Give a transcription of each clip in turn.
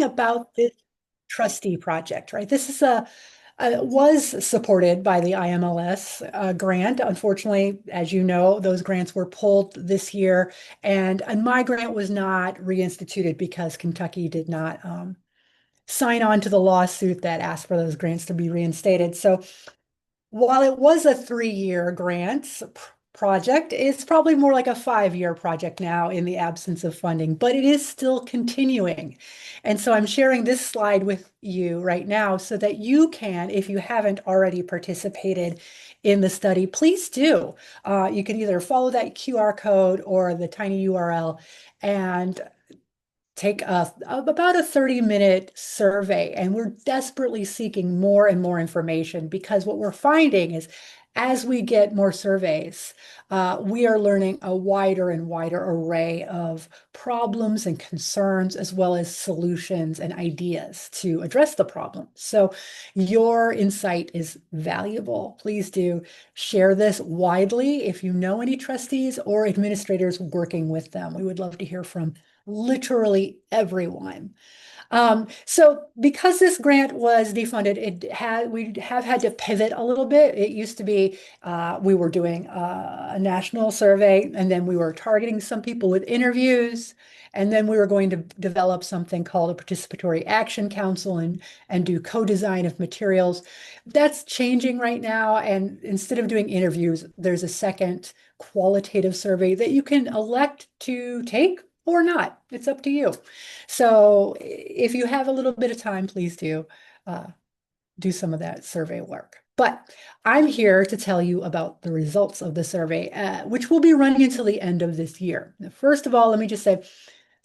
talking about this trustee project, right? This is was supported by the IMLS grant. Unfortunately, as you know, those grants were pulled this year, and my grant was not reinstituted because Kentucky did not sign on to the lawsuit that asked for those grants to be reinstated. So while it was a 3-year grant project, it's probably more like a 5-year project now in the absence of funding, but it is still continuing. And so I'm sharing this slide with you right now so that you can, if you haven't already participated in the study, please do. You can either follow that QR code or the tiny URL and take about a 30-minute survey, and we're desperately seeking more and more information because what we're finding is as we get more surveys, we are learning a wider and wider array of problems and concerns, as well as solutions and ideas to address the problem. So your insight is valuable. Please do share this widely if you know any trustees or administrators working with them. We would love to hear from literally everyone. So because this grant was defunded, we have had to pivot a little bit. It used to be we were doing a national survey, and then we were targeting some people with interviews, and then we were going to develop something called a participatory action council and do co-design of materials. That's changing right now, and instead of doing interviews, there's a second qualitative survey that you can elect to take or not. It's up to you. So if you have a little bit of time, please uh, do some of that survey work. But I'm here to tell you about the results of the survey, which will be running until the end of this year. First of all, let me just say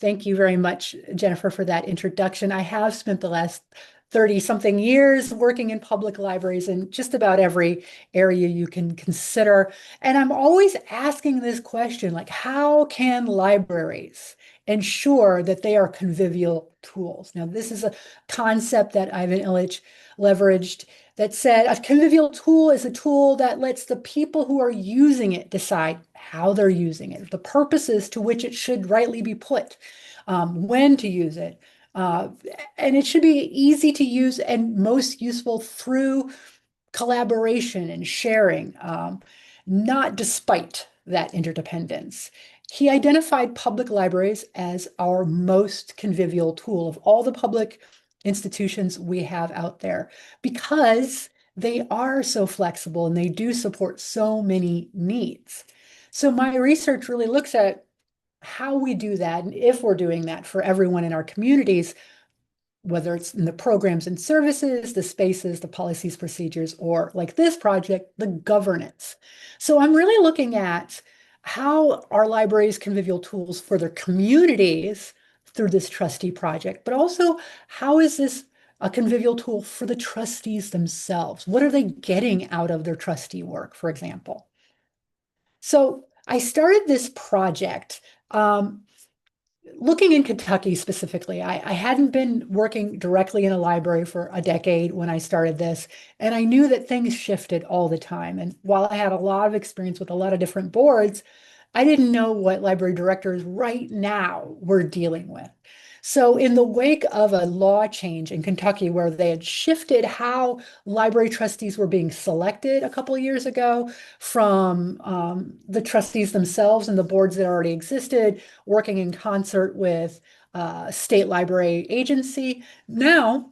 thank you very much, Jennifer, for that introduction. I have spent the last 30 something years working in public libraries in just about every area you can consider. And I'm always asking this question, like, how can libraries ensure that they are convivial tools? Now, this is a concept that Ivan Illich leveraged that said a convivial tool is a tool that lets the people who are using it decide how they're using it, the purposes to which it should rightly be put, when to use it. Uh, and it should be easy to use and most useful through collaboration and sharing, not despite that interdependence. He identified public libraries as our most convivial tool of all the public institutions we have out there because they are so flexible and they do support so many needs. So my research really looks at how we do that and if we're doing that for everyone in our communities, whether it's in the programs and services, the spaces, the policies, procedures, or like this project, the governance. So I'm really looking at how are libraries convivial tools for their communities through this trustee project, but also how is this a convivial tool for the trustees themselves? What are they getting out of their trustee work, for example? So I started this project looking in Kentucky specifically. I hadn't been working directly in a library for a decade when I started this, and I knew that things shifted all the time. And while I had a lot of experience with a lot of different boards, I didn't know what library directors right now were dealing with. So, in the wake of a law change in Kentucky where they had shifted how library trustees were being selected a couple of years ago from the trustees themselves and the boards that already existed, working in concert with state library agency, now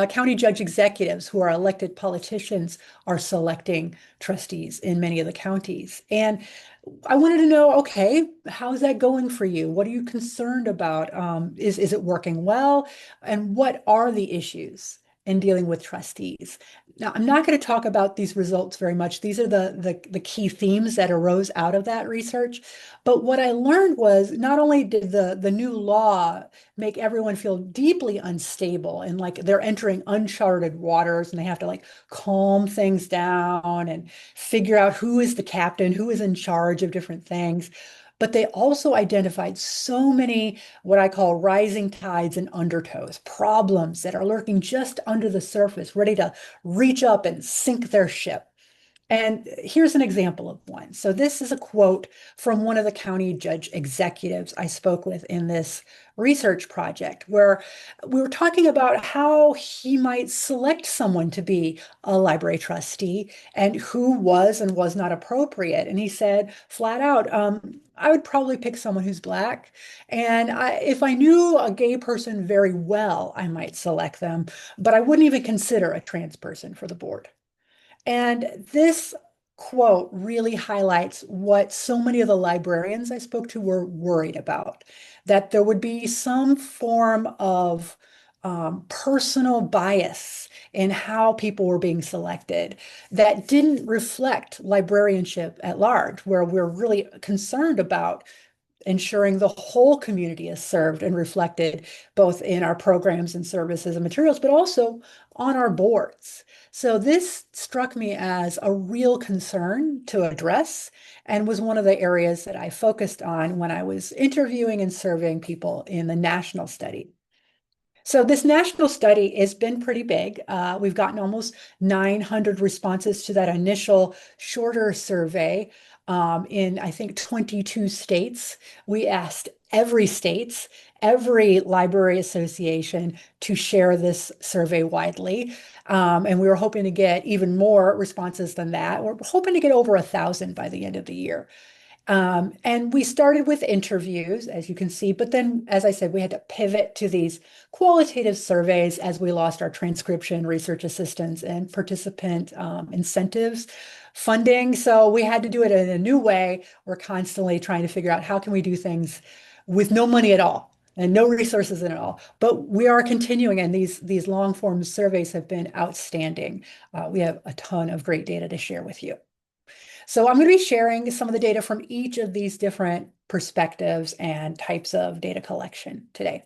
county judge executives who are elected politicians are selecting trustees in many of the counties. And I wanted to know, okay, how's that going for you? What are you concerned about? Is it working well? And what are the issues in dealing with trustees? Now, I'm not going to talk about these results very much. These are the key themes that arose out of that research. But what I learned was not only did the new law make everyone feel deeply unstable and like they're entering uncharted waters and they have to like calm things down and figure out who is the captain, who is in charge of different things. But they also identified so many what I call rising tides and undertows, problems that are lurking just under the surface, ready to reach up and sink their ship. And here's an example of one. So this is a quote from one of the county judge executives I spoke with in this research project, where we were talking about how he might select someone to be a library trustee and who was and was not appropriate. And he said flat out, I would probably pick someone who's Black. And if I knew a gay person very well, I might select them, but I wouldn't even consider a trans person for the board. And this quote really highlights what so many of the librarians I spoke to were worried about, that there would be some form of personal bias in how people were being selected that didn't reflect librarianship at large, where we're really concerned about ensuring the whole community is served and reflected both in our programs and services and materials, but also on our boards. So this struck me as a real concern to address and was one of the areas that I focused on when I was interviewing and surveying people in the national study. So this national study has been pretty big. We've gotten almost 900 responses to that initial shorter survey in, I think, 22 states. We asked every states, every library association to share this survey widely. And we were hoping to get even more responses than that. We're hoping to get over 1,000 by the end of the year. And we started with interviews, as you can see, but then, as I said, we had to pivot to these qualitative surveys as we lost our transcription, research assistants, and participant incentives funding. So we had to do it in a new way. We're constantly trying to figure out how can we do things with no money at all and no resources at all. But we are continuing, and these long form surveys have been outstanding. We have a ton of great data to share with you. So I'm going to be sharing some of the data from each of these different perspectives and types of data collection today.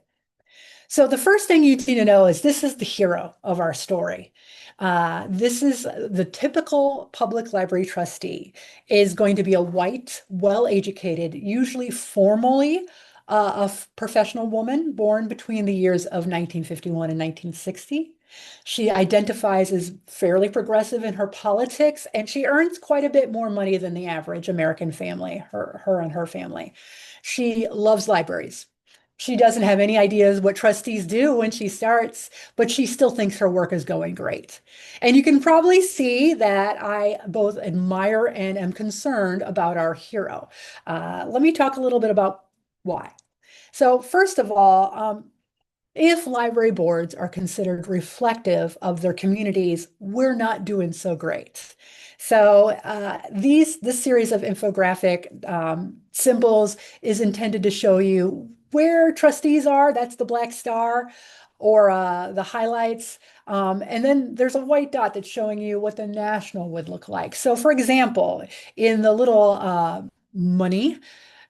So the first thing you need to know is this is the hero of our story. This is the typical public library trustee is going to be a white, well-educated, usually formally a professional woman born between the years of 1951 and 1960. She identifies as fairly progressive in her politics, and she earns quite a bit more money than the average American family, her and her family. She loves libraries. She doesn't have any ideas what trustees do when she starts, but she still thinks her work is going great. And you can probably see that I both admire and am concerned about our hero. Let me talk a little bit about why. So, first of all, if library boards are considered reflective of their communities, we're not doing so great. So this series of infographic symbols is intended to show you where trustees are. That's the black star or the highlights. And then there's a white dot that's showing you what the national would look like. So for example, in the little money,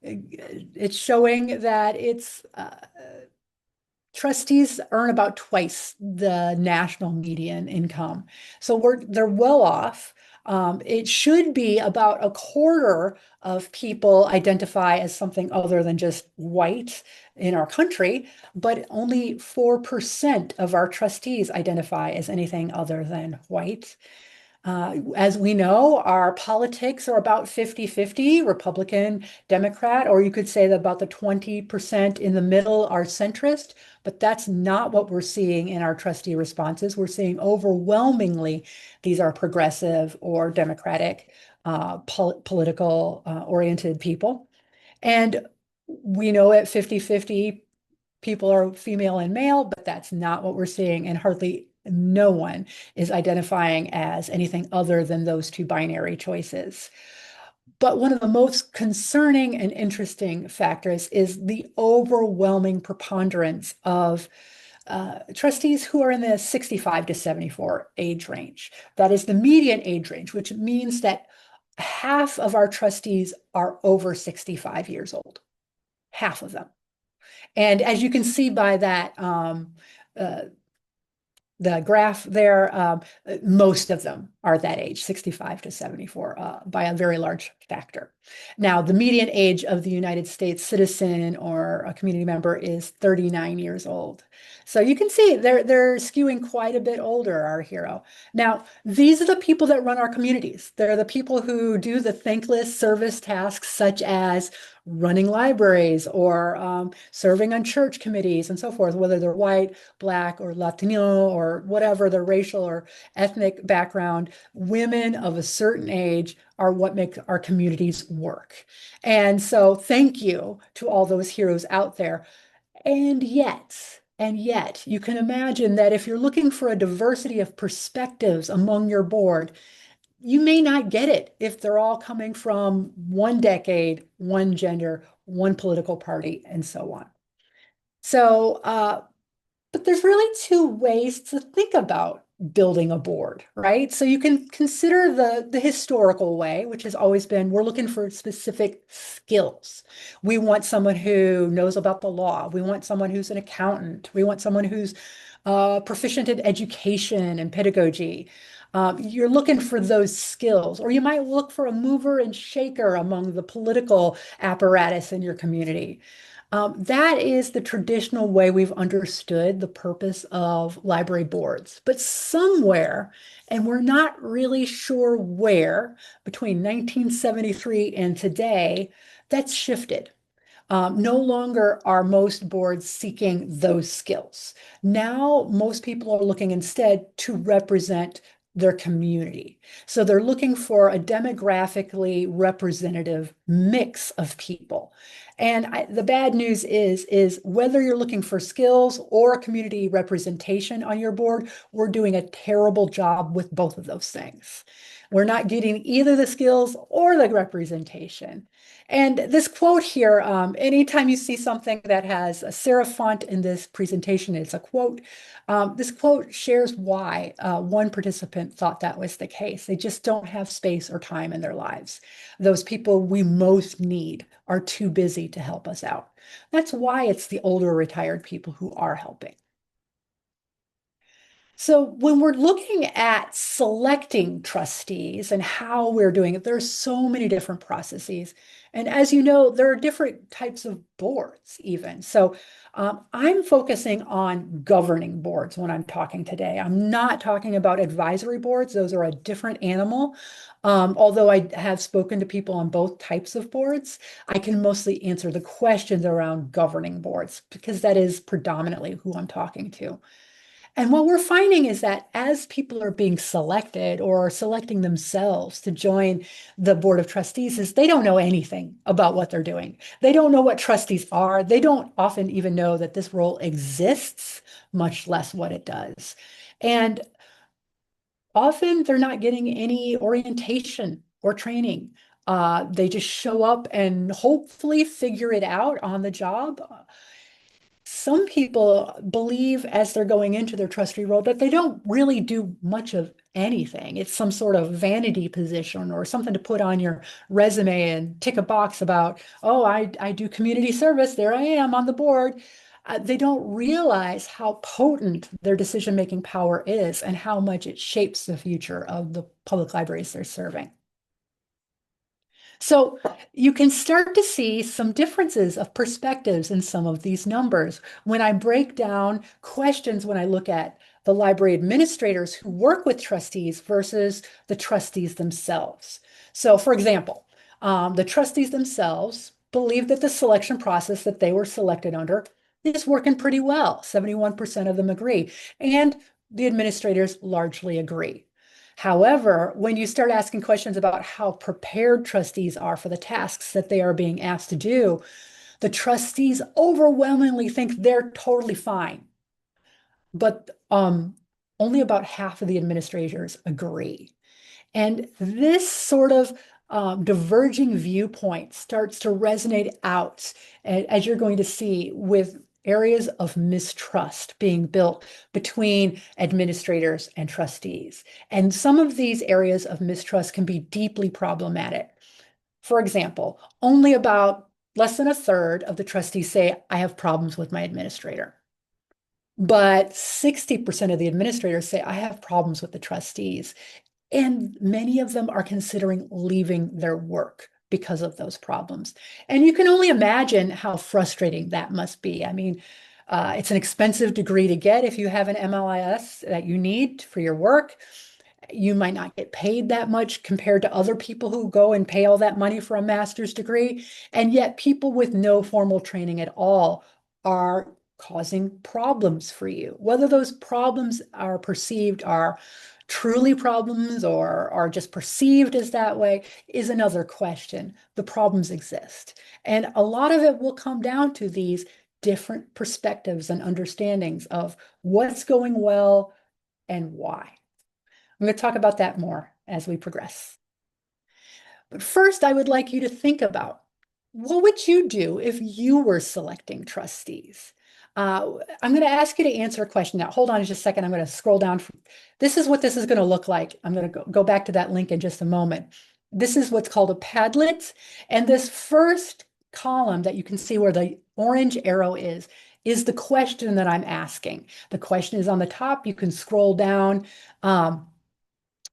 it's showing that it's trustees earn about twice the national median income. So they're well off. It should be about a quarter of people identify as something other than just white in our country, but only 4% of our trustees identify as anything other than white. As we know, our politics are about 50-50, Republican, Democrat, or you could say that about the 20% in the middle are centrist, but that's not what we're seeing in our trustee responses. We're seeing overwhelmingly these are progressive or Democratic political oriented people. And we know at 50-50, people are female and male, but that's not what we're seeing. And hardly no one is identifying as anything other than those two binary choices. But one of the most concerning and interesting factors is the overwhelming preponderance of trustees who are in the 65 to 74 age range. That is the median age range, which means that half of our trustees are over 65 years old, half of them. And as you can see by that, uh, the graph there, most of them are that age, 65 to 74, by a very large factor. Now, the median age of the United States citizen or a community member is 39 years old. So you can see they're skewing quite a bit older, our hero. Now, these are the people that run our communities. They're the people who do the thankless service tasks such as running libraries or serving on church committees and so forth, whether they're white, black, or Latino, or whatever their racial or ethnic background. Women of a certain age are what make our communities work. And so thank you to all those heroes out there. And yet, you can imagine that if you're looking for a diversity of perspectives among your board, you may not get it if they're all coming from one decade, one gender, one political party, and so on. So, but there's really two ways to think about building a board, right? So you can consider the historical way, which has always been we're looking for specific skills. We want someone who knows about the law. We want someone who's an accountant. We want someone who's proficient in education and pedagogy. You're looking for those skills, or you might look for a mover and shaker among the political apparatus in your community. That is the traditional way we've understood the purpose of library boards. But somewhere, and we're not really sure where, between 1973 and today, that's shifted. No longer are most boards seeking those skills. Now, most people are looking instead to represent their community. So they're looking for a demographically representative mix of people. And the bad news is whether you're looking for skills or community representation on your board, we're doing a terrible job with both of those things. We're not getting either the skills or the representation. And this quote here, anytime you see something that has a serif font in this presentation, it's a quote. This quote shares why one participant thought that was the case. They just don't have space or time in their lives. Those people we most need are too busy to help us out. That's why it's the older retired people who are helping. So when we're looking at selecting trustees and how we're doing it, there's so many different processes. And as you know, there are different types of boards even. So I'm focusing on governing boards when I'm talking today. I'm not talking about advisory boards. Those are a different animal. Although I have spoken to people on both types of boards, I can mostly answer the questions around governing boards because that is predominantly who I'm talking to. And what we're finding is that as people are being selected or selecting themselves to join the board of trustees, is they don't know anything about what they're doing. They don't know what trustees are. They don't often even know that this role exists, much less what it does. And often they're not getting any orientation or training. They just show up and hopefully figure it out on the job. Some people believe as they're going into their trustee role that they don't really do much of anything. It's some sort of vanity position or something to put on your resume and tick a box about, oh, I do community service. There I am on the board. They don't realize how potent their decision-making power is and how much it shapes the future of the public libraries they're serving. So you can start to see some differences of perspectives in some of these numbers. When I break down questions, when I look at the library administrators who work with trustees versus the trustees themselves. So for example, the trustees themselves believe that the selection process that they were selected under is working pretty well. 71% of them agree. And the administrators largely agree. However, when you start asking questions about how prepared trustees are for the tasks that they are being asked to do, the trustees overwhelmingly think they're totally fine. But only about half of the administrators agree. And this sort of diverging viewpoint starts to resonate out, as you're going to see, with areas of mistrust being built between administrators and trustees. And some of these areas of mistrust can be deeply problematic. For example, only about less than a third of the trustees say, I have problems with my administrator. But 60% of the administrators say, I have problems with the trustees. And many of them are considering leaving their work because of those problems. And you can only imagine how frustrating that must be. I mean, it's an expensive degree to get if you have an MLIS that you need for your work. You might not get paid that much compared to other people who go and pay all that money for a master's degree. And yet, people with no formal training at all are causing problems for you. Whether those problems are perceived are truly problems or are just perceived as that way is another question. The problems exist. And a lot of it will come down to these different perspectives and understandings of what's going well and why. I'm going to talk about that more as we progress. But first, I would like you to think about what would you do if you were selecting trustees? I'm going to ask you to answer a question. Now, hold on just a second. I'm going to scroll down. This is what this is going to look like. I'm going to go back to that link in just a moment. This is what's called a Padlet. And this first column that you can see where the orange arrow is the question that I'm asking. The question is on the top. You can scroll down.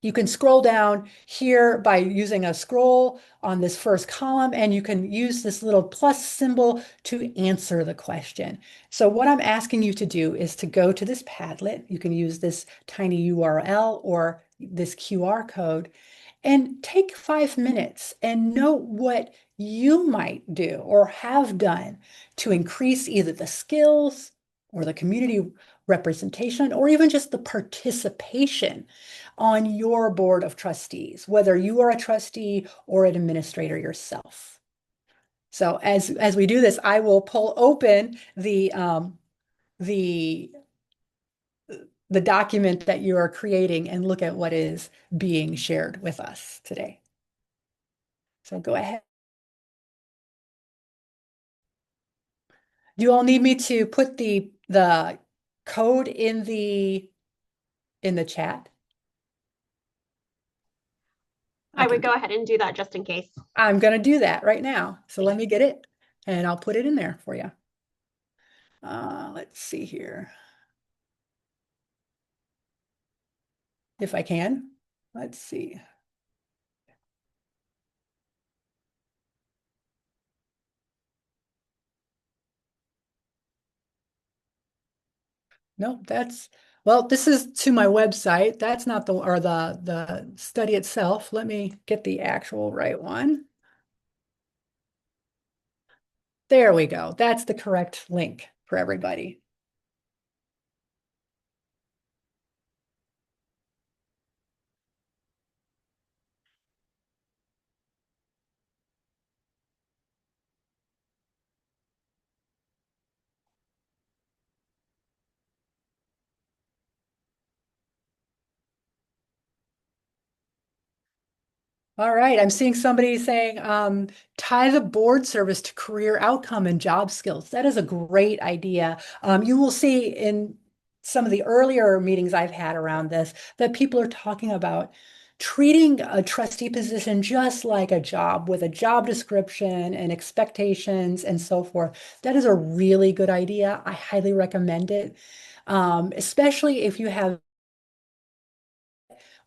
You can scroll down here by using a scroll on this first column, and you can use this little plus symbol to answer the question. So what I'm asking you to do is to go to this Padlet. You can use this tiny URL or this QR code and take 5 minutes and note what you might do or have done to increase either the skills or the community representation or even just the participation on your board of trustees, whether you are a trustee or an administrator yourself. So as we do this, I will pull open the the document that you are creating and look at what is being shared with us today. So go ahead. Do you all need me to put the code in the chat? I would go ahead and do that just in case. I'm going to do that right now. So let me get it and I'll put it in there for you. Let's see here. If I can. Let's see. No, well, this is to my website. That's not the study itself. Let me get the actual right one. There we go. That's the correct link for everybody. All right, I'm seeing somebody saying tie the board service to career outcome and job skills. That is a great idea. You will see in some of the earlier meetings I've had around this that people are talking about treating a trustee position just like a job with a job description and expectations and so forth. That is a really good idea. I highly recommend it, especially if you have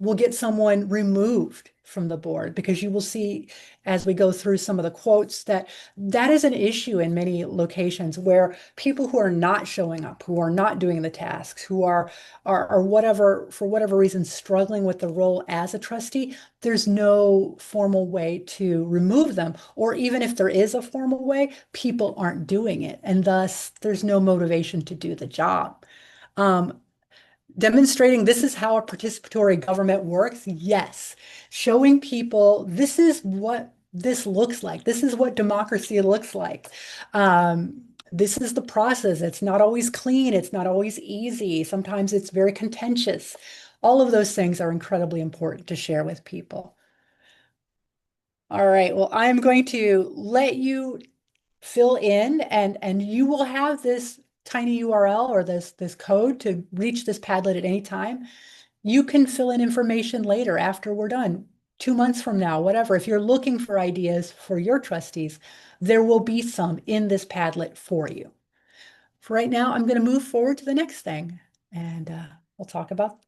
will get someone removed from the board because you will see as we go through some of the quotes that that is an issue in many locations where people who are not showing up, who are not doing the tasks, who are whatever for whatever reason struggling with the role as a trustee, there's no formal way to remove them. Or even if there is a formal way, people aren't doing it. And thus there's no motivation to do the job. Demonstrating this is how a participatory government works. Yes. Showing people this is what this looks like. This is what democracy looks like. This is the process. It's not always clean. It's not always easy. Sometimes it's very contentious. All of those things are incredibly important to share with people. All right. Well, I'm going to let you fill in and you will have this tiny URL or this code to reach this Padlet at any time. You can fill in information later after we're done, 2 months from now, whatever. If you're looking for ideas for your trustees, there will be some in this Padlet for you. For right now, I'm going to move forward to the next thing and we'll talk about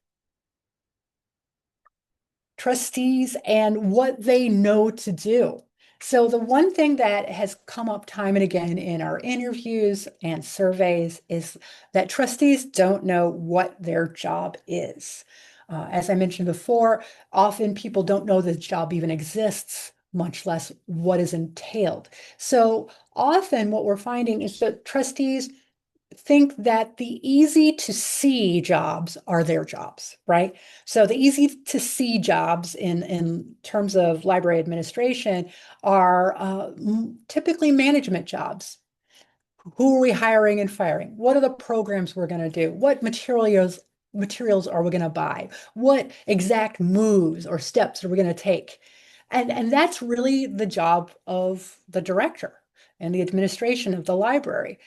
trustees and what they know to do. So the one thing that has come up time and again in our interviews and surveys is that trustees don't know what their job is. As I mentioned before, often people don't know the job even exists, much less what is entailed. So often what we're finding is that trustees think that the easy to see jobs are their jobs, right? So the easy to see jobs in terms of library administration are typically management jobs. Who are we hiring and firing? What are the programs we're going to do? What materials are we going to buy? What exact moves or steps are we going to take? And that's really the job of the director and the administration of the library.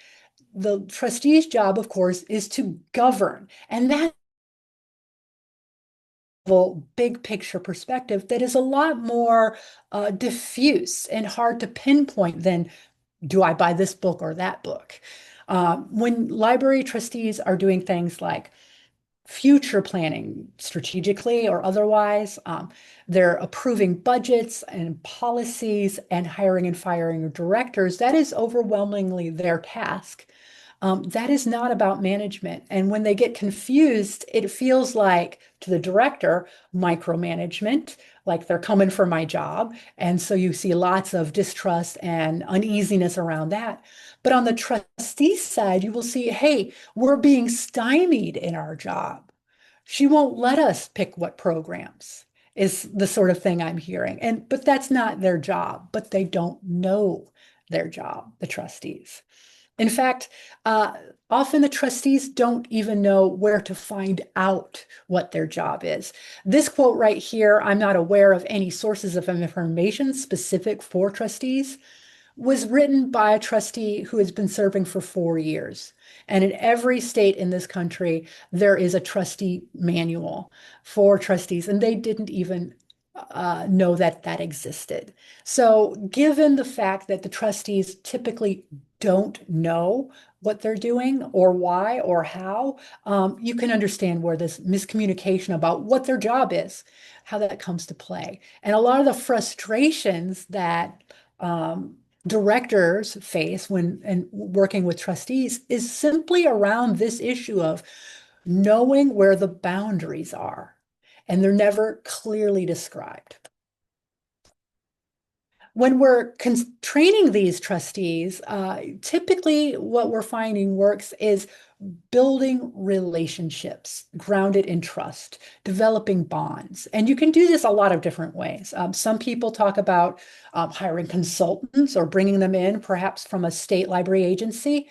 The trustee's job, of course, is to govern. And that big picture perspective that is a lot more diffuse and hard to pinpoint than do I buy this book or that book? When library trustees are doing things like future planning, strategically or otherwise, they're approving budgets and policies and hiring and firing directors, that is overwhelmingly their task. That is not about management. And when they get confused, it feels like to the director, micromanagement, like they're coming for my job. And so you see lots of distrust and uneasiness around that. But on the trustee side, you will see, hey, we're being stymied in our job. She won't let us pick what programs is the sort of thing I'm hearing. And but that's not their job, but they don't know their job, the trustees. In fact, uh, often the trustees don't even know where to find out what their job is. This quote right here, I'm not aware of any sources of information specific for trustees, was written by a trustee who has been serving for 4 years. And in every state in this country, there is a trustee manual for trustees, and they didn't even know that that existed. So, given the fact that the trustees typically don't know what they're doing or why or how, you can understand where this miscommunication about what their job is, how that comes to play. And a lot of the frustrations that directors face when and working with trustees is simply around this issue of knowing where the boundaries are, and they're never clearly described. When we're training these trustees, typically what we're finding works is building relationships grounded in trust, developing bonds. And you can do this a lot of different ways. Some people talk about hiring consultants or bringing them in, perhaps from a state library agency,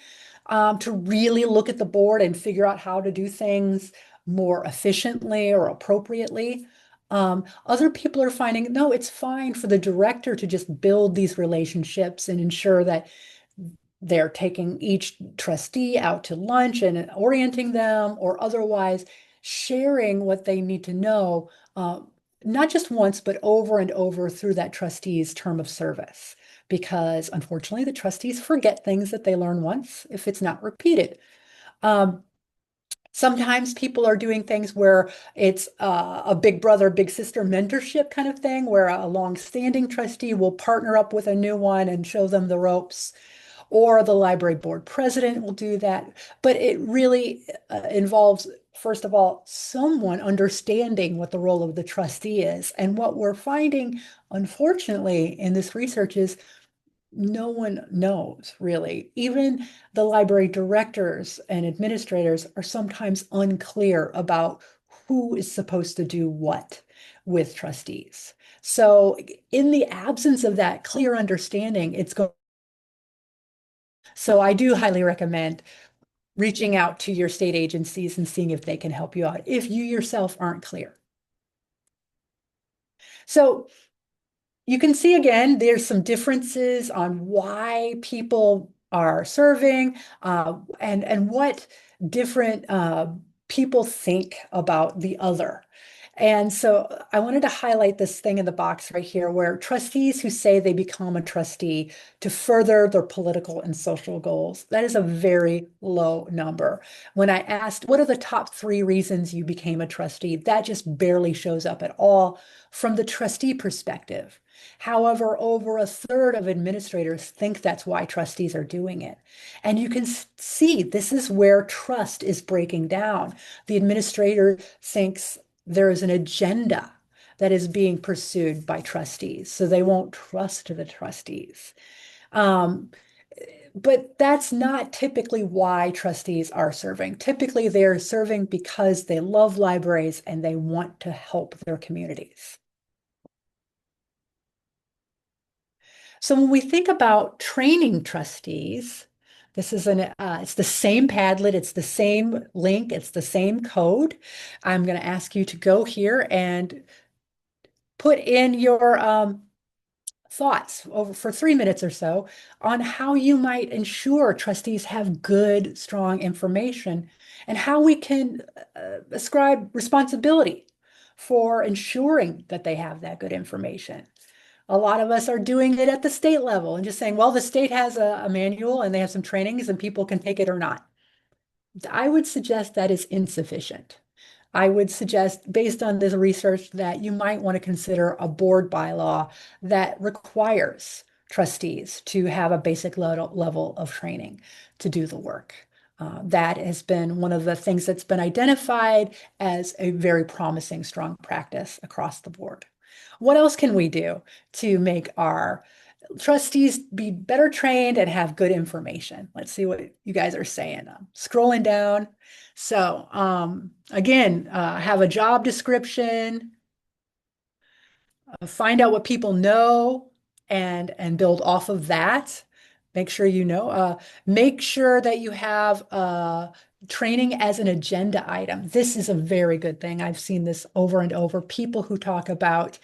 to really look at the board and figure out how to do things more efficiently or appropriately. Other people are finding, no, it's fine for the director to just build these relationships and ensure that they're taking each trustee out to lunch and orienting them or otherwise sharing what they need to know, not just once, but over and over through that trustee's term of service. Because unfortunately, the trustees forget things that they learn once if it's not repeated. Um, Sometimes people are doing things where it's a big brother, big sister mentorship kind of thing, where a long-standing trustee will partner up with a new one and show them the ropes, or the library board president will do that. But it really involves, first of all, someone understanding what the role of the trustee is. And what we're finding, unfortunately, in this research is no one knows really. Even the library directors and administrators are sometimes unclear about who is supposed to do what with trustees. So, in the absence of that clear understanding, it's going. So, I do highly recommend reaching out to your state agencies and seeing if they can help you out if you yourself aren't clear. So, you can see again, there's some differences on why people are serving and what different people think about the other. And so I wanted to highlight this thing in the box right here where trustees who say they become a trustee to further their political and social goals, that is a very low number. When I asked, what are the top 3 reasons you became a trustee? That just barely shows up at all from the trustee perspective. However, over a third of administrators think that's why trustees are doing it. And you can see this is where trust is breaking down. The administrator thinks there is an agenda that is being pursued by trustees, so they won't trust the trustees. Um, but that's not typically why trustees are serving. Typically, they are serving because they love libraries and they want to help their communities. So when we think about training trustees, this is it's the same Padlet, it's the same link, it's the same code. I'm going to ask you to go here and put in your thoughts over for 3 minutes or so on how you might ensure trustees have good, strong information and how we can ascribe responsibility for ensuring that they have that good information. A lot of us are doing it at the state level and just saying, well, the state has a manual and they have some trainings and people can take it or not. I would suggest that is insufficient. I would suggest, based on this research, that you might want to consider a board bylaw that requires trustees to have a basic level of training to do the work. That has been one of the things that's been identified as a very promising, strong practice across the board. What else can we do to make our trustees be better trained and have good information? Let's see what you guys are saying. Scrolling down. So again, have a job description, find out what people know and build off of that. Make sure you know. Make sure that you have training as an agenda item. This is a very good thing. I've seen this over and over. People who talk about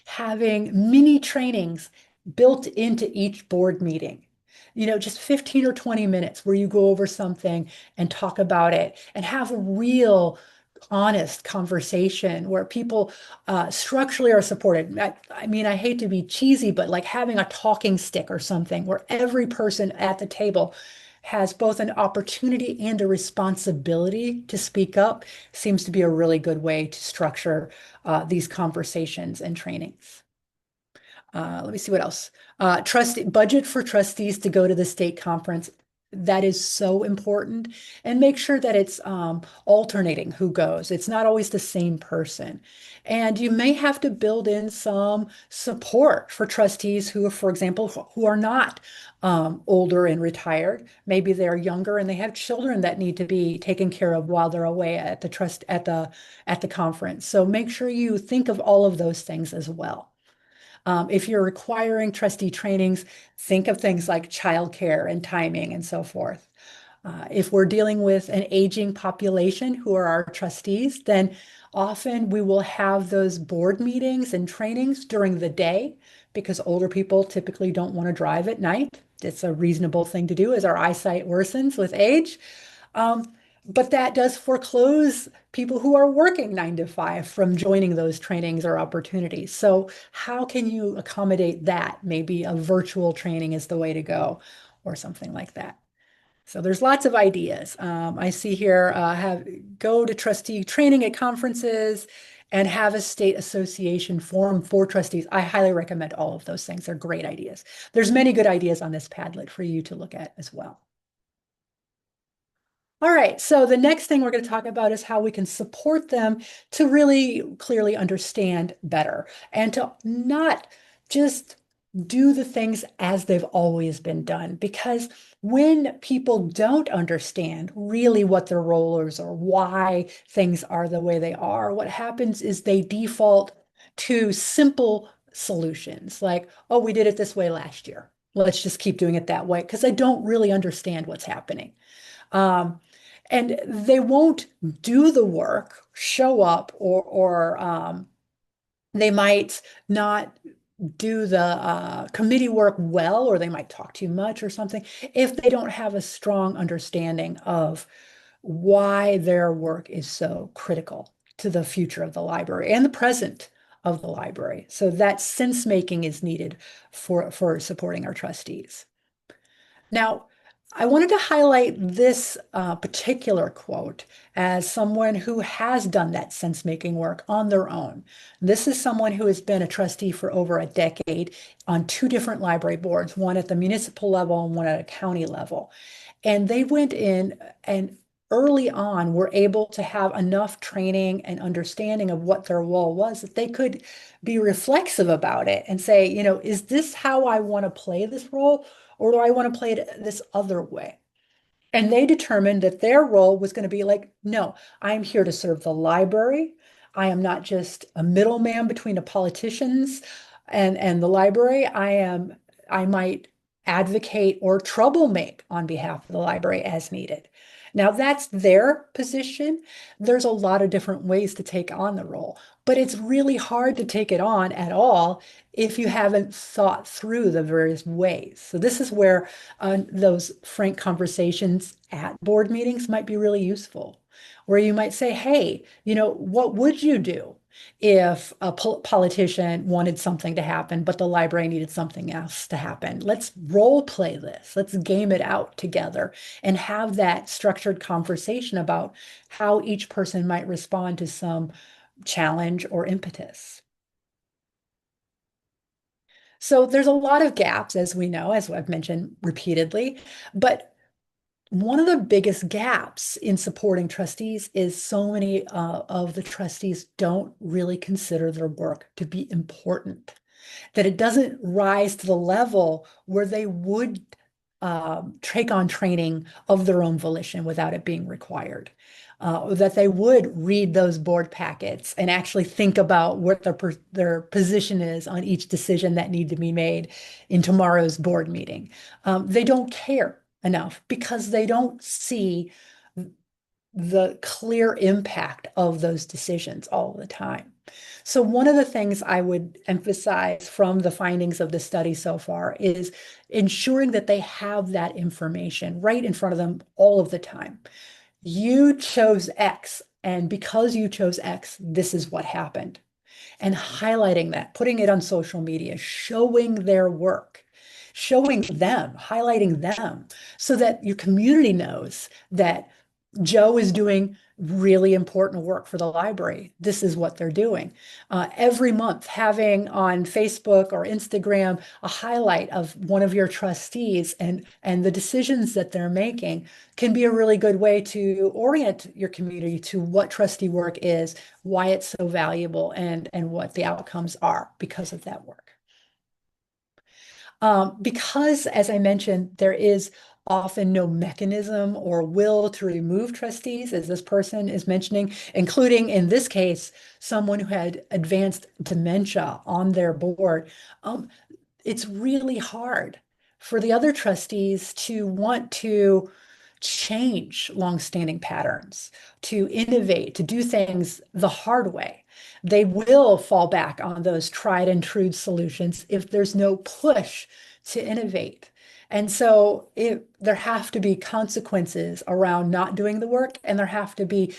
having mini trainings built into each board meeting. Just 15 or 20 minutes where you go over something and talk about it and have a real honest conversation where people structurally are supported. I mean, I hate to be cheesy, but like having a talking stick or something where every person at the table has both an opportunity and a responsibility to speak up seems to be a really good way to structure these conversations and trainings. Let me see what else. Budget for trustees to go to the state conference. That is so important. And make sure that it's alternating who goes. It's not always the same person. And you may have to build in some support for trustees who, for example, who are not older and retired. Maybe they're younger and they have children that need to be taken care of while they're away at the conference. So make sure you think of all of those things as well. If you're requiring trustee trainings, think of things like childcare and timing and so forth. If we're dealing with an aging population who are our trustees, then often we will have those board meetings and trainings during the day because older people typically don't want to drive at night. It's a reasonable thing to do as our eyesight worsens with age. Um, but that does foreclose people who are working 9 to 5 from joining those trainings or opportunities. So how can you accommodate that? Maybe a virtual training is the way to go or something like that. So there's lots of ideas. I see here have go to trustee training at conferences and have a state association forum for trustees. I highly recommend all of those things. They're great ideas. There's many good ideas on this Padlet for you to look at as well. All right, so the next thing we're going to talk about is how we can support them to really clearly understand better and to not just do the things as they've always been done. Because when people don't understand really what their role is or why things are the way they are, what happens is they default to simple solutions like, oh, we did it this way last year. Let's just keep doing it that way because I don't really understand what's happening. Um, and they won't do the work, show up, or they might not do the committee work well, or they might talk too much or something if they don't have a strong understanding of why their work is so critical to the future of the library and the present of the library. So that sense making is needed for supporting our trustees. Now, I wanted to highlight this particular quote as someone who has done that sense-making work on their own. This is someone who has been a trustee for over a decade on two different library boards, one at the municipal level and one at a county level. And they went in and early on were able to have enough training and understanding of what their role was that they could be reflexive about it and say, is this how I want to play this role? Or do I want to play it this other way? And they determined that their role was going to be like, no, I'm here to serve the library. I am not just a middleman between the politicians and the library. I might advocate or trouble make on behalf of the library as needed. Now that's their position. There's a lot of different ways to take on the role, but it's really hard to take it on at all if you haven't thought through the various ways. So this is where those frank conversations at board meetings might be really useful, where you might say, hey, what would you do if a politician wanted something to happen, but the library needed something else to happen? Let's role play this. Let's game it out together and have that structured conversation about how each person might respond to some challenge or impetus. So there's a lot of gaps, as we know, as I've mentioned repeatedly, but one of the biggest gaps in supporting trustees is so many of the trustees don't really consider their work to be important, that it doesn't rise to the level where they would take on training of their own volition without it being required. That they would read those board packets and actually think about what their position is on each decision that need to be made in tomorrow's board meeting. They don't care enough because they don't see the clear impact of those decisions all the time. So one of the things I would emphasize from the findings of the study so far is ensuring that they have that information right in front of them all of the time. You chose X, and because you chose X, this is what happened. And highlighting that, putting it on social media, showing their work, showing them, highlighting them, so that your community knows that Joe is doing really important work for the library. This is what they're doing. Every month, having on Facebook or Instagram a highlight of one of your trustees and the decisions that they're making can be a really good way to orient your community to what trustee work is, why it's so valuable, and what the outcomes are because of that work. Because, as I mentioned, there is often no mechanism or will to remove trustees, as this person is mentioning, including in this case, someone who had advanced dementia on their board. It's really hard for the other trustees to want to change longstanding patterns, to innovate, to do things the hard way. They will fall back on those tried and true solutions if there's no push to innovate. And so there have to be consequences around not doing the work, and there have to be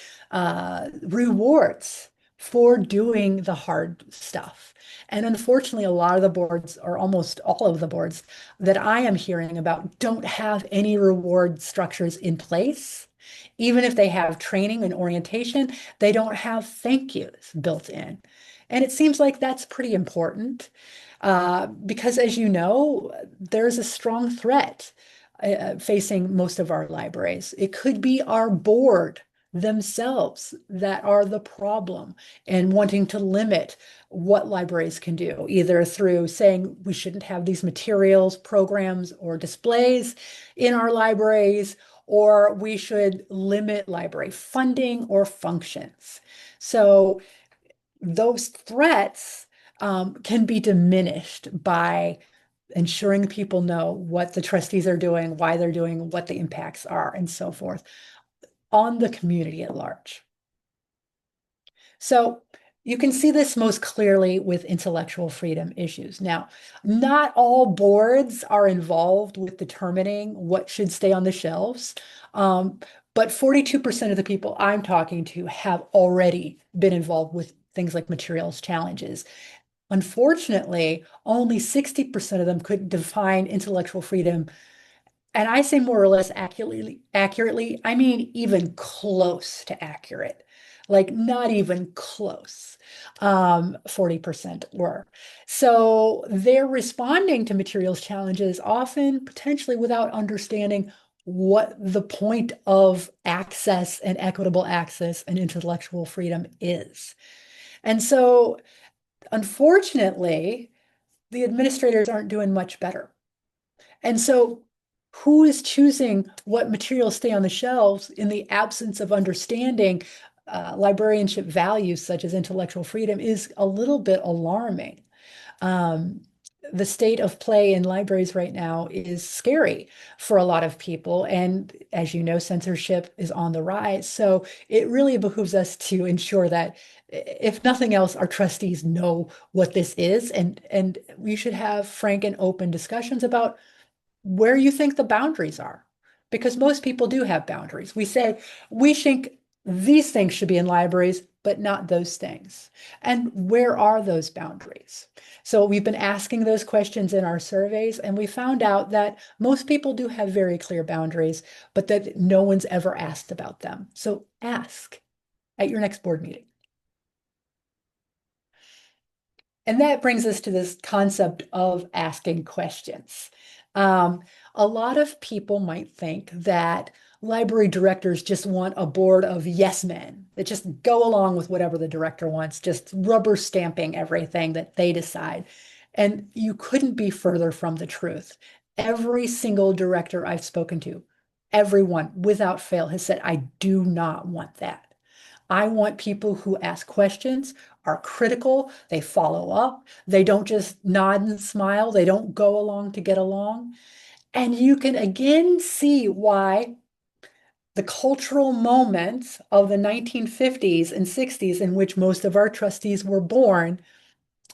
rewards for doing the hard stuff. And unfortunately, a lot of the boards, or almost all of the boards that I am hearing about, don't have any reward structures in place. Even if they have training and orientation, they don't have thank yous built in. And it seems like that's pretty important because, as you know, there's a strong threat facing most of our libraries. It could be our board themselves that are the problem and wanting to limit what libraries can do, either through saying we shouldn't have these materials, programs, or displays in our libraries, or we should limit library funding or functions. So those threats can be diminished by ensuring people know what the trustees are doing, why they're doing, what the impacts are, and so forth on the community at large. So you can see this most clearly with intellectual freedom issues. Now, not all boards are involved with determining what should stay on the shelves, but 42% of the people I'm talking to have already been involved with things like materials challenges. Unfortunately, only 60% of them could define intellectual freedom And I say more or less accurately, I mean even close to accurate, like not even close. 40% were. So they're responding to materials challenges often potentially without understanding what the point of access and equitable access and intellectual freedom is. And so, unfortunately, the administrators aren't doing much better. And so, who is choosing what materials stay on the shelves in the absence of understanding librarianship values such as intellectual freedom is a little bit alarming. Um, the state of play in libraries right now is scary for a lot of people. And as you know, censorship is on the rise. So it really behooves us to ensure that, if nothing else, our trustees know what this is. And we should have frank and open discussions about where you think the boundaries are. Because most people do have boundaries. We say, we think these things should be in libraries, but not those things. And where are those boundaries? So we've been asking those questions in our surveys, and we found out that most people do have very clear boundaries, but that no one's ever asked about them. So ask at your next board meeting. And that brings us to this concept of asking questions. Um, a lot of people might think that library directors just want a board of yes men that just go along with whatever the director wants, just rubber stamping everything that they decide. And you couldn't be further from the truth. Every single director I've spoken to, everyone without fail has said, I do not want that. I want people who ask questions, are critical, they follow up, they don't just nod and smile, they don't go along to get along. And you can again see why the cultural moments of the 1950s and 60s, in which most of our trustees were born,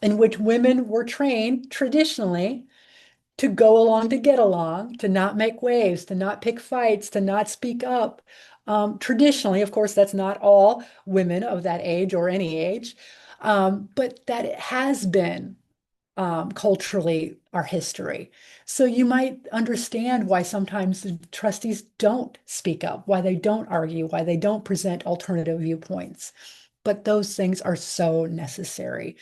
in which women were trained traditionally to go along to get along, to not make waves, to not pick fights, to not speak up. Traditionally, of course, that's not all women of that age or any age, but that it has been culturally our history. So you might understand why sometimes the trustees don't speak up, why they don't argue, why they don't present alternative viewpoints. But those things are so necessary.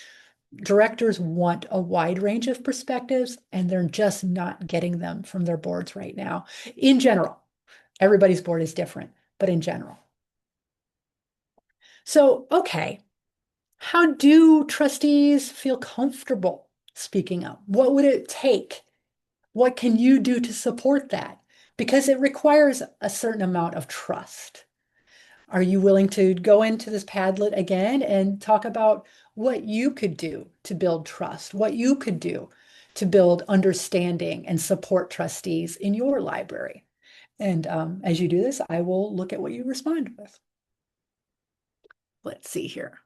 Directors want a wide range of perspectives, and they're just not getting them from their boards right now. In general, everybody's board is different, but in general. So, okay, how do trustees feel comfortable speaking up? What would it take? What can you do to support that? Because it requires a certain amount of trust. Are you willing to go into this Padlet again and talk about what you could do to build trust, what you could do to build understanding and support trustees in your library? And as you do this, I will look at what you respond with. Let's see here.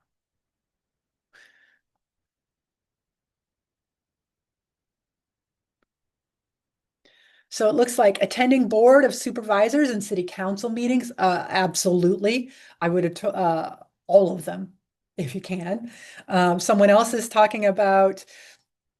So it looks like attending board of supervisors and city council meetings. Absolutely. I would have all of them if you can. Someone else is talking about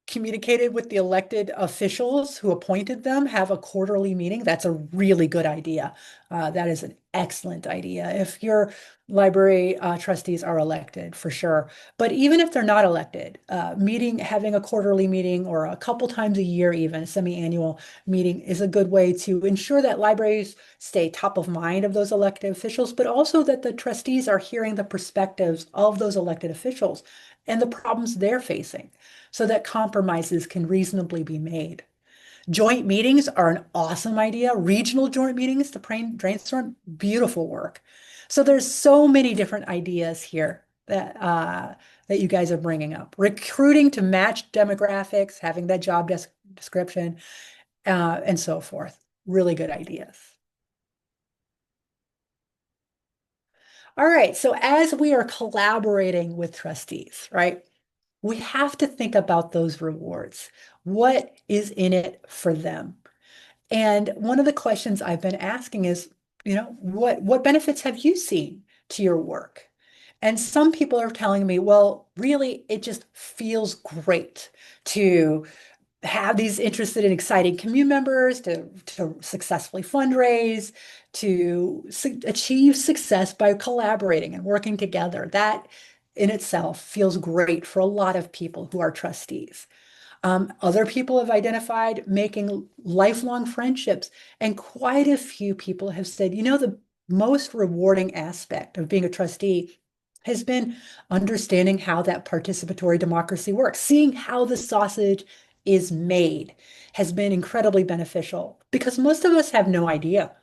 communicated with the elected officials who appointed them, have a quarterly meeting. That's a really good idea. That is an excellent idea. If your library trustees are elected, for sure. But even if they're not elected, having a quarterly meeting or a couple times a year, even a semi-annual meeting, is a good way to ensure that libraries stay top of mind of those elected officials, but also that the trustees are hearing the perspectives of those elected officials and the problems they're facing, so that compromises can reasonably be made. Joint meetings are an awesome idea. Regional joint meetings to brainstorm, beautiful work. So there's so many different ideas here that you guys are bringing up. Recruiting to match demographics, having that job description, and so forth. Really good ideas. All right, so as we are collaborating with trustees, right? We have to think about those rewards. What is in it for them? And one of the questions I've been asking is, what benefits have you seen to your work? And some people are telling me, well, really, it just feels great to have these interested and exciting community members to successfully fundraise, to achieve success by collaborating and working together. That in itself feels great for a lot of people who are trustees. Other people have identified making lifelong friendships, and quite a few people have said, the most rewarding aspect of being a trustee has been understanding how that participatory democracy works. Seeing how the sausage is made has been incredibly beneficial because most of us have no idea.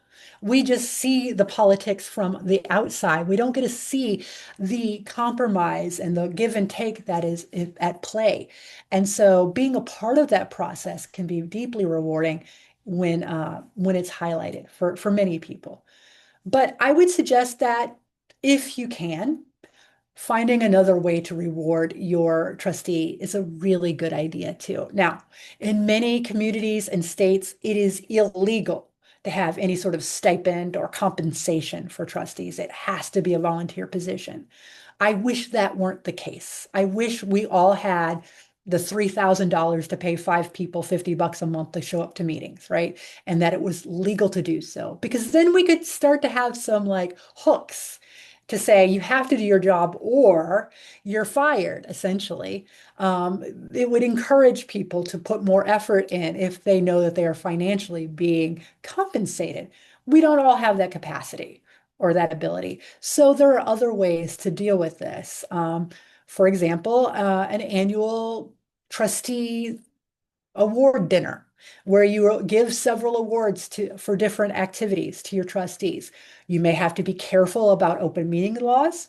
We just see the politics from the outside. We don't get to see the compromise and the give and take that is at play. And so being a part of that process can be deeply rewarding when it's highlighted for many people. But I would suggest that if you can, finding another way to reward your trustee is a really good idea too. Now, in many communities and states, it is illegal to have any sort of stipend or compensation for trustees. It has to be a volunteer position. I wish that weren't the case. I wish we all had the $3,000 to pay five people $50 a month to show up to meetings, right? And that it was legal to do so, because then we could start to have some like hooks to say you have to do your job or you're fired, essentially. It would encourage people to put more effort in if they know that they are financially being compensated. We don't all have that capacity or that ability. So there are other ways to deal with this. For example, an annual trustee award dinner where you give several awards for different activities to your trustees. You may have to be careful about open meeting laws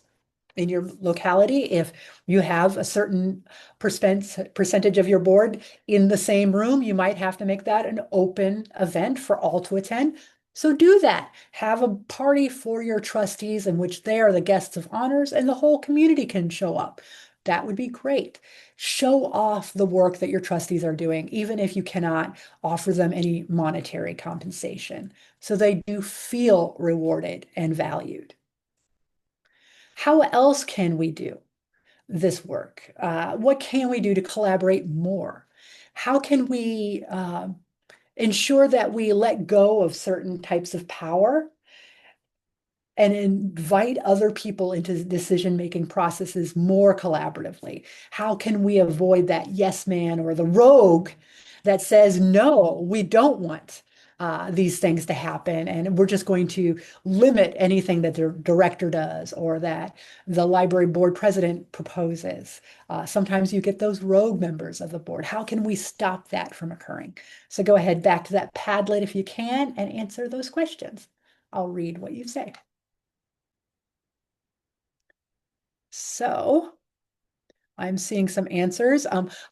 in your locality. If you have a certain percentage of your board in the same room, you might have to make that an open event for all to attend. So do that. Have a party for your trustees in which they are the guests of honors and the whole community can show up. That would be great. Show off the work that your trustees are doing, even if you cannot offer them any monetary compensation, so they do feel rewarded and valued. How else can we do this work? What can we do to collaborate more? How can we ensure that we let go of certain types of power and invite other people into decision-making processes more collaboratively? How can we avoid that yes man or the rogue that says, no, we don't want these things to happen, and we're just going to limit anything that the director does or that the library board president proposes. Sometimes you get those rogue members of the board. How can we stop that from occurring? So go ahead, back to that Padlet if you can, and answer those questions. I'll read what you say. So I'm seeing some answers,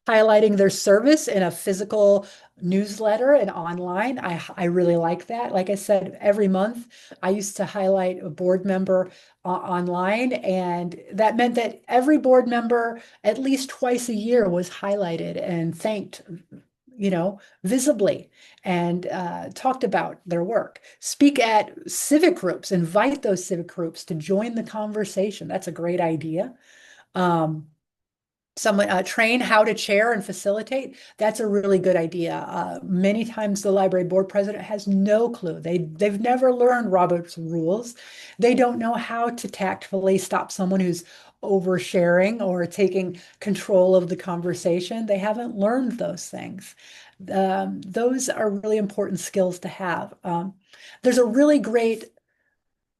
highlighting their service in a physical newsletter and online. I really like that. Like I said, every month I used to highlight a board member online, and that meant that every board member at least twice a year was highlighted and thanked, visibly, and talked about their work. Speak at civic groups, invite those civic groups to join the conversation. That's a great idea. Um, Someone train how to chair and facilitate. That's a really good idea. Many times the library board president has no clue. They've never learned Robert's rules. They don't know how to tactfully stop someone who's oversharing or taking control of the conversation. They haven't learned those things. Those are really important skills to have. There's a really great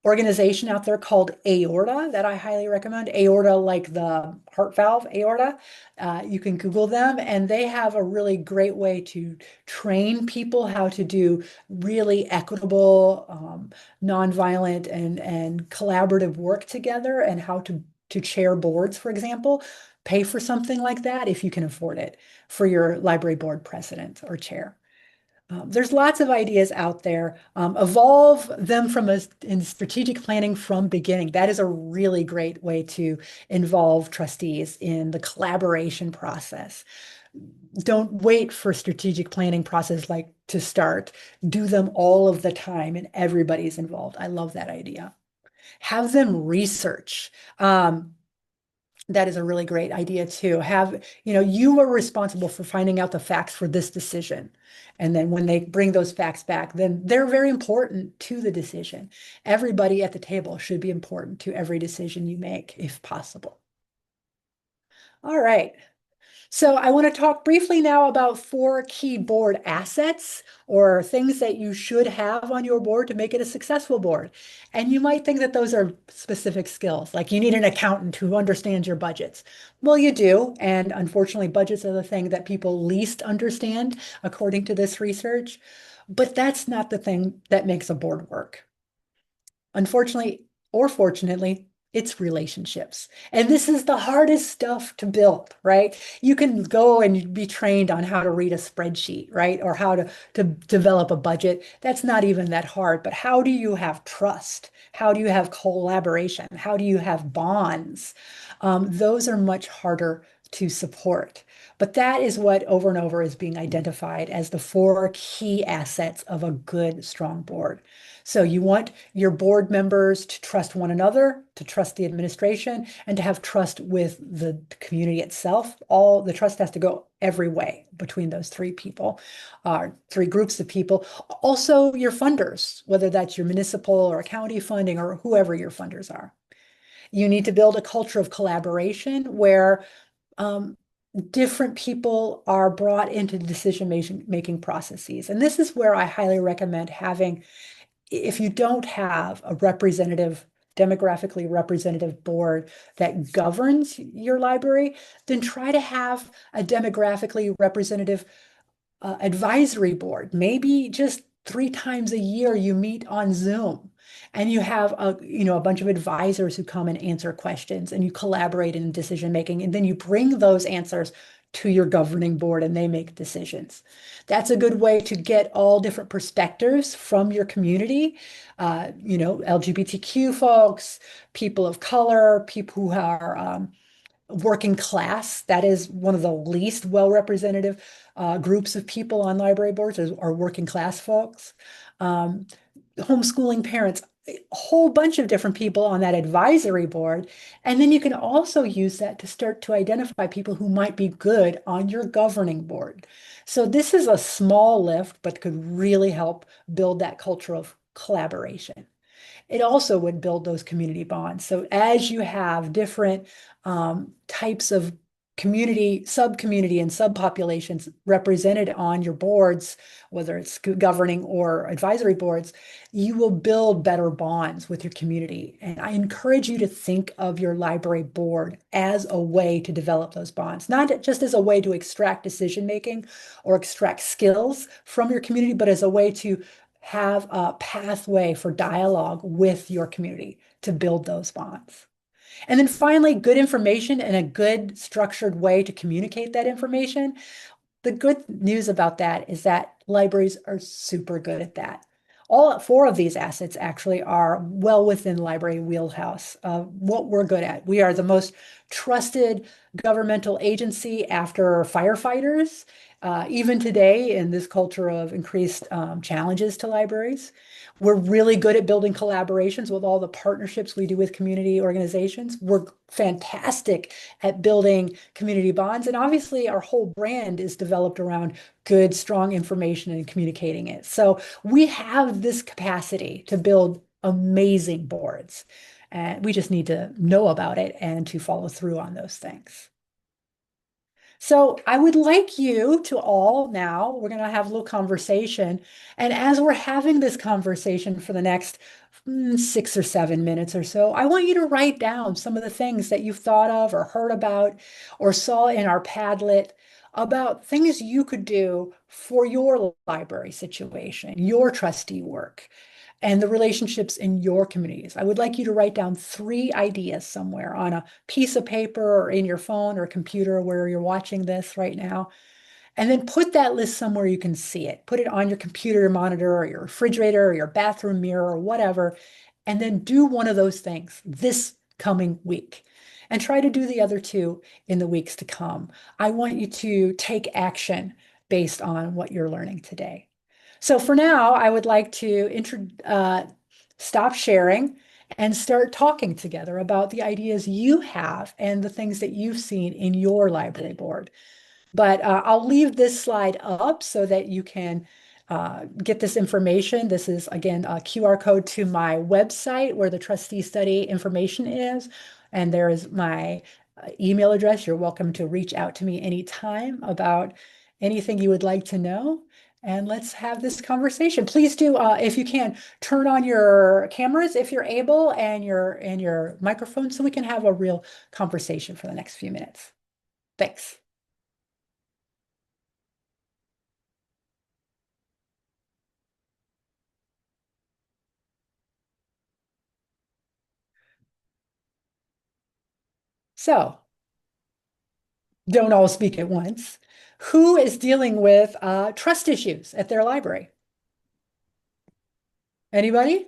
organization out there called Aorta that I highly recommend. Aorta, like the heart valve, aorta. You can Google them, and they have a really great way to train people how to do really equitable, nonviolent, and collaborative work together, and how to chair boards, for example. Pay for something like that if you can afford it for your library board president or chair. There's lots of ideas out there. Evolve them in strategic planning from beginning. That is a really great way to involve trustees in the collaboration process. Don't wait for strategic planning process like to start. Do them all of the time and everybody's involved. I love that idea. Have them research. That is a really great idea too. You are responsible for finding out the facts for this decision. And then when they bring those facts back, then they're very important to the decision. Everybody at the table should be important to every decision you make, if possible. All right. So I want to talk briefly now about four key board assets or things that you should have on your board to make it a successful board. And you might think that those are specific skills, like you need an accountant who understands your budgets. Well, you do. And unfortunately, budgets are the thing that people least understand, according to this research. But that's not the thing that makes a board work. Unfortunately or fortunately, it's relationships. And this is the hardest stuff to build, right? You can go and be trained on how to read a spreadsheet, right? Or how to develop a budget. That's not even that hard. But how do you have trust? How do you have collaboration? How do you have bonds? Those are much harder to support. But that is what over and over is being identified as the four key assets of a good, strong board. So you want your board members to trust one another, to trust the administration, and to have trust with the community itself. All the trust has to go every way between those three people, three groups of people. Also, your funders, whether that's your municipal or county funding or whoever your funders are. You need to build a culture of collaboration where um, different people are brought into decision making processes. And this is where I highly recommend having, if you don't have a representative, demographically representative board that governs your library, then try to have a demographically representative advisory board. Maybe just 3 times a year you meet on Zoom and you have a bunch of advisors who come and answer questions and you collaborate in decision making and then you bring those answers to your governing board and they make decisions. That's a good way to get all different perspectives from your community. LGBTQ folks, people of color, people who are working class. That is one of the least well-representative groups of people on library boards are working class folks. Um, Homeschooling parents, a whole bunch of different people on that advisory board. And then you can also use that to start to identify people who might be good on your governing board. So this is a small lift, but could really help build that culture of collaboration. It also would build those community bonds. So as you have different types of community, sub-community, and subpopulations represented on your boards, whether it's governing or advisory boards, you will build better bonds with your community. And I encourage you to think of your library board as a way to develop those bonds, not just as a way to extract decision making or extract skills from your community, but as a way to have a pathway for dialogue with your community to build those bonds. And then finally, good information and a good structured way to communicate that information. The good news about that is that libraries are super good at that. All four of these assets actually are well within library wheelhouse of what we're good at. We are the most trusted governmental agency after firefighters, even today in this culture of increased challenges to libraries. We're really good at building collaborations with all the partnerships we do with community organizations. We're fantastic at building community bonds. And obviously, our whole brand is developed around good, strong information and communicating it. So we have this capacity to build amazing boards. And we just need to know about it and to follow through on those things. So I would like you to all now, we're going to have a little conversation. And as we're having this conversation for the next 6 or 7 minutes or so, I want you to write down some of the things that you've thought of or heard about or saw in our Padlet about things you could do for your library situation, your trustee work, and the relationships in your communities. I would like you to write down 3 ideas somewhere on a piece of paper or in your phone or computer where you're watching this right now. And then put that list somewhere you can see it. Put it on your computer monitor or your refrigerator or your bathroom mirror or whatever. And then do one of those things this coming week. And try to do the other two in the weeks to come. I want you to take action based on what you're learning today. So for now, I would like to stop sharing and start talking together about the ideas you have and the things that you've seen in your library board. But I'll leave this slide up so that you can get this information. This is, again, a QR code to my website where the trustee study information is. And there is my email address. You're welcome to reach out to me anytime about anything you would like to know. And let's have this conversation. Please do, if you can, turn on your cameras if you're able and your microphone so we can have a real conversation for the next few minutes. Thanks. So, don't all speak at once. Who is dealing with trust issues at their library? Anybody?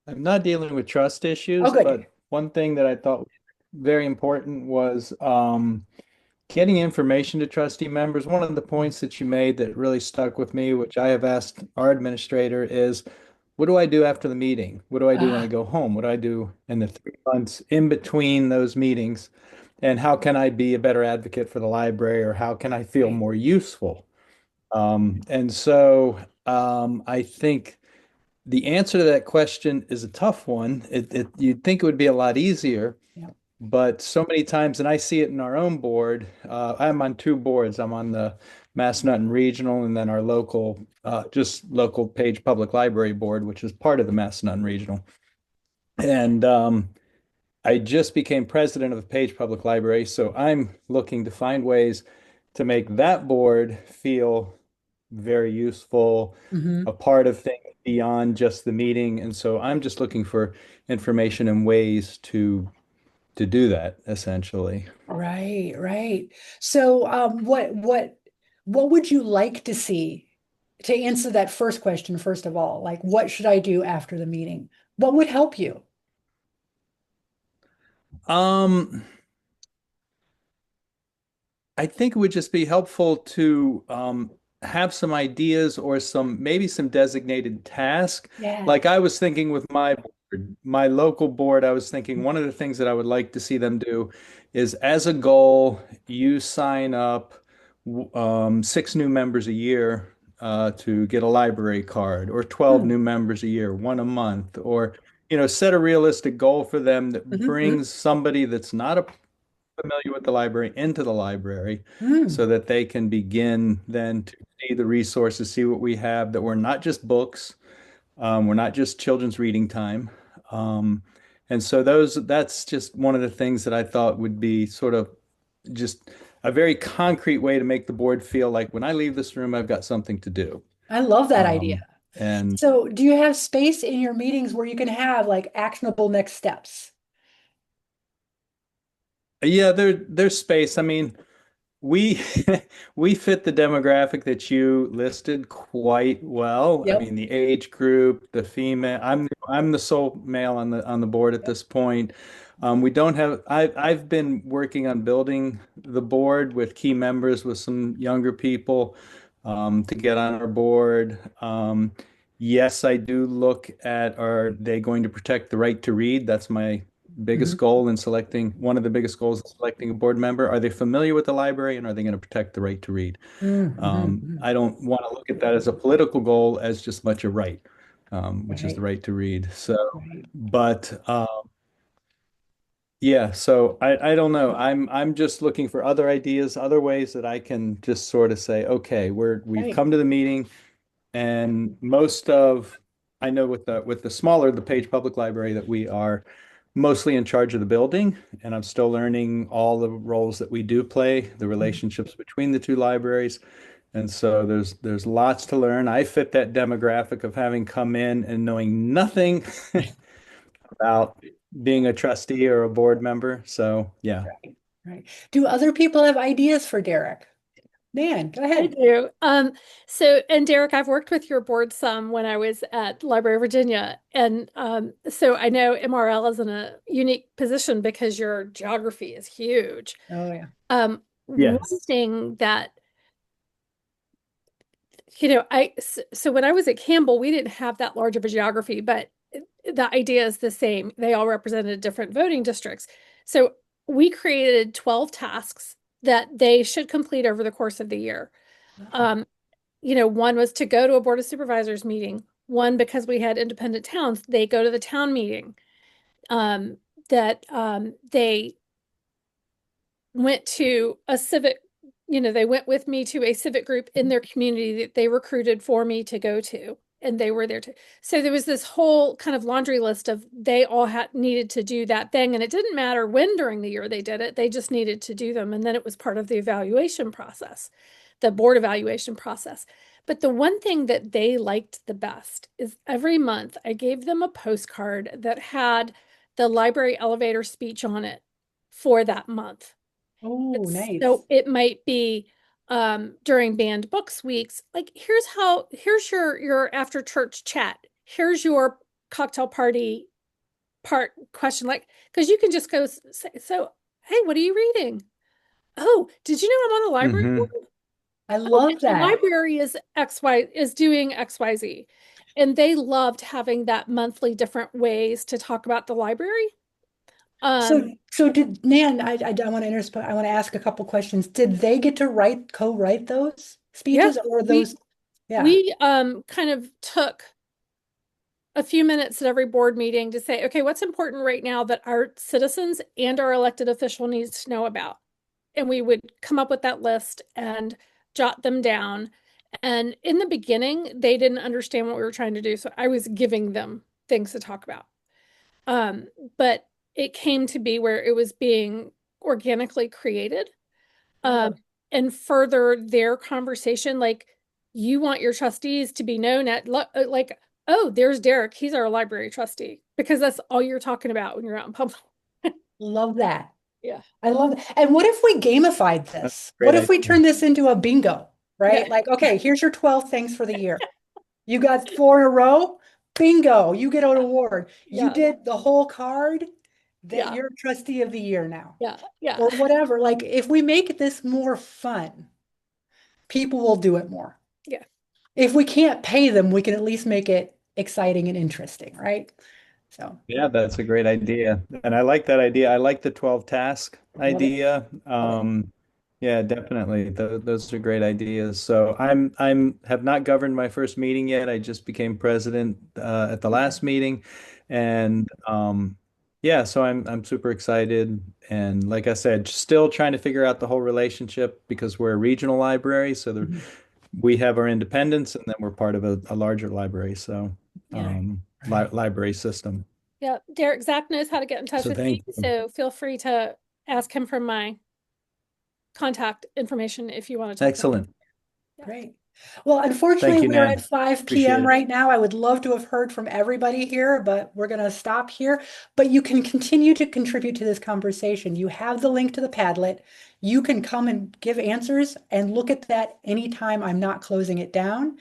I'm not dealing with trust Oh, issues, good. but one thing that I thought was very important was getting information to trustee members. One of the points that you made that really stuck with me, which I have asked our administrator, is what do I do after the meeting? What do I do when I Ah, go home? What do I do in the 3 months in between those meetings? And how can I be a better advocate for the library, or how can I feel right. more useful? I think the answer to that question is a tough one. You'd think it would be a lot easier, Yeah. but so many times, and I see it in our own board. I'm on two boards. I'm on the Massanutten Regional and then our local, just local Page Public Library Board, which is part of the Massanutten Regional. And I just became president of the Page Public Library, so I'm looking to find ways to make that board feel very useful, Hmm. a part of things beyond just the meeting. And so I'm just looking for information and ways to do that essentially. Right, right. So, what would you like to see to answer that first question, first of all? Like, what should I do after the meeting? What would help you? Um, I think it would just be helpful to have some ideas or some maybe some designated task. Yeah. Like I was thinking with my board, my local board, I was thinking one of the things that I would like to see them do is as a goal, you sign up 6 new members a year to get a library card, or 12 Hmm. new members a year, one a month, or set a realistic goal for them that Hmm. brings somebody that's not a familiar with the library into the library Hmm. so that they can begin then to see the resources, see what we have, that we're not just books, we're not just children's reading time. Um, and so that's just one of the things that I thought would be sort of just a very concrete way to make the board feel like when I leave this room, I've got something to do. I love that idea. And So, do you have space in your meetings where you can have like actionable next steps? yeah, there's space. I mean, we we fit the demographic that you listed quite well. I Yep. mean, the age group, the female. I'm the sole male on the board at Yep. this point. We don't have. I've been working on building the board with key members with some younger people to get on our board. Yes, I do look at, are they going to protect the right to read? That's my biggest Mhm. goal in selecting, one of the biggest goals in selecting a board member. Are they familiar with the library, and are they going to protect the right to read? Mhm. I don't want to look at that as a political goal as just much a right, which is the Right, right to read. So, right, but yeah, so I don't know. I'm just looking for other ideas, other ways that I can just sort of say, okay, we've right. come to the meeting. And most of, I know with the smaller, the Page Public Library, that we are mostly in charge of the building, and I'm still learning all the roles that we do play, the relationships between the two libraries. And so there's lots to learn. I fit that demographic of having come in and knowing nothing about being a trustee or a board member. So yeah. Right, right. Do other people have ideas for Derek? Dan, go I ahead. do. And Derek, I've worked with your board some when I was at Library of Virginia. And so I know MRL is in a unique position because your geography is huge. Oh, yeah. One Yes. thing that, so when I was at Campbell, we didn't have that large of a geography, but the idea is the same. They all represented different voting districts. So we created 12 tasks that they should complete over the course of the year. One was to go to a Board of Supervisors meeting. One, because we had independent towns, they go to the town meeting. They went to a civic, they went with me to a civic group in their community that they recruited for me to go to, and they were there too. So there was this whole kind of laundry list of they all had needed to do that thing, and it didn't matter when during the year they did it, they just needed to do them. And then it was part of the evaluation process, the board evaluation process. But the one thing that they liked the best is every month I gave them a postcard that had the library elevator speech on it for that month. Oh, nice. So it might be during banned books weeks, like here's your after church chat. Here's your cocktail party part question, like, because you can just go say, so, hey, what are you reading? Oh, did you know I'm on the library Mhm. board? I Oh, love and the that. library is doing XYZ. And they loved having that monthly different ways to talk about the library. So did Nan, I want to I want to ask a couple questions. Did they get to co-write those Yeah, speeches or we those? Yeah. we kind of took a few minutes at every board meeting to say, okay, what's important right now that our citizens and our elected official needs to know about? And we would come up with that list and jot them down. And in the beginning, they didn't understand what we were trying to do. So I was giving them things to talk about. But it came to be where it was being organically created. And further their conversation, like you want your trustees to be known at like, oh, there's Derek, he's our library trustee, because that's all you're talking about when you're out in public. Love that. Yeah. I love it. And what if we gamified That's this? a What great if we idea. turn this into a bingo, right? Yeah. Like, okay, here's your 12 things for the year. You got 4 in a row, bingo, you get an award. You Yeah. did the whole card, that Yeah. you're trustee of the year now, Yeah. Yeah. or whatever. Like, if we make this more fun, people will do it more. Yeah. If we can't pay them, we can at least make it exciting and interesting, right? So, Yeah, that's a great idea. And I like that idea. I like the 12 task love it. idea. Love it. Yeah, definitely. Those are great ideas. So have not governed my first meeting yet. I just became president at the last meeting. And yeah, so I'm super excited. And like I said, still trying to figure out the whole relationship because we're a regional library. So Mhm. we have our independence and then we're part of a larger library. So Yeah. Right. library system. Yeah. Derek, Zach knows how to get in touch So with me, thank you. so feel free to ask him for my contact information if you want to talk about it. Excellent. Yeah. Great. Well, unfortunately, Thank you, we are Nan. at 5 Appreciate p.m. it. right now. I would love to have heard from everybody here, but we're going to stop here. But you can continue to contribute to this conversation. You have the link to the Padlet. You can come and give answers and look at that anytime I'm not closing it down.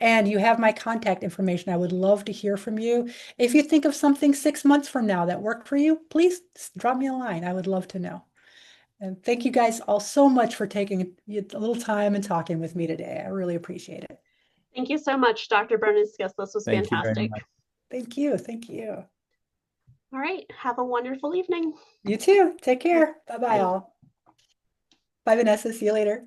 And you have my contact information. I would love to hear from you. If you think of something 6 months from now that worked for you, please drop me a line. I would love to know. And thank you guys all so much for taking a little time and talking with me today. I really appreciate it. Thank you so much, Dr. Barniskis. This was Thank you very fantastic. much. Thank you. Thank you. All right. Have a wonderful evening. You too. Take care. Bye-bye all. Bye, Vanessa. See you later.